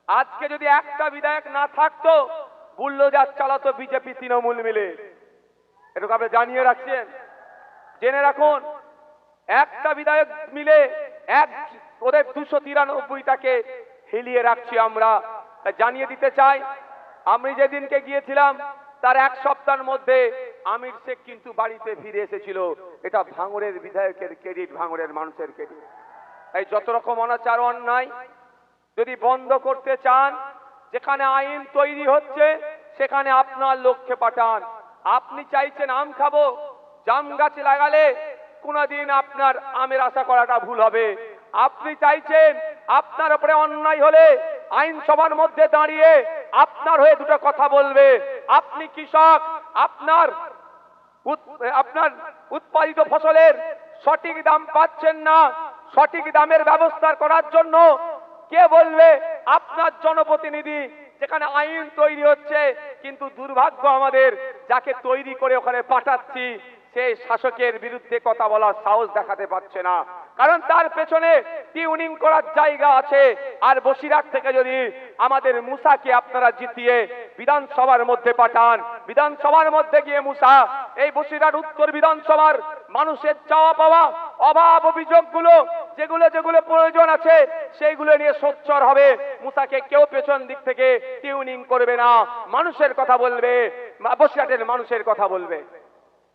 আজকে যদি একটা বিধায়ক না থাকতো, বুল্ডোজার চালাতো বিজেপি তৃণমূল মিলে। এটুকু আপনি জানিয়ে রাখছেন, জেনে রাখুন। একটা বিধায়ক মিলে ওদের 293টাকে হিলিয়ে রাখছি আমরা। জানিয়ে দিতে চাই, আমি যেদিনকে গিয়েছিলাম তার এক সপ্তাহের মধ্যে আমির শেখ কিন্তু বাড়িতে ফিরে এসেছিল। এটা ভাঙড়ের বিধায়কের ক্রেডিট, ভাঙড়ের মানুষের ক্রেডিট। তাই যত রকম অনাচার অন্যায় যদি বন্ধ করতে চান, যেখানে আইন তৈরি হচ্ছে সেখানে আপনার লক্ষ্যে পাঠান। আপনি চাইছেন আম খাবো, জাম গাছ লাগালে কোনদিন আপনার আমের আশা করাটা ভুল হবে। আপনি চাইছেন আপনার উপরে অন্যায় হলে আইনসভার মধ্যে দাঁড়িয়ে আপনার হয়ে দুটো কথা বলবে। আপনি কৃষক, আপনার উৎপাদিত ফসলের সঠিক দাম পাচ্ছেন না, সঠিক দামের ব্যবস্থা করার জন্য কে বলবে? আপনার জনপ্রতিনিধি। যেখানে আইন তৈরি হচ্ছে, কিন্তু দুর্ভাগ্য আমাদের, যাকে তৈরি করে ওখানে পাঠাচ্ছি সেই শাসকের বিরুদ্ধে কথা বলার সাহস দেখাতে পারছে না, কারণ তার পেছনে টিউনিং করার জায়গা আছে। আর বসিরহাট থেকে যদি আমাদের মুসাকে আপনারা জিতিয়ে বিধানসভার মধ্যে পাঠান, বিধানসভার মধ্যে গিয়ে মুসা এই বসিরহাট উত্তর বিধানসভার মানুষের চাওয়া পাওয়া অভাব অভিযোগগুলো যেগুলো যেগুলো প্রয়োজন আছে সেইগুলো নিয়ে সোচ্চার হবে। মুসাকে কেউ পেছন দিক থেকে টিউনিং করবে না, মানুষের কথা বলবে, বসিরহাটের মানুষের কথা বলবে।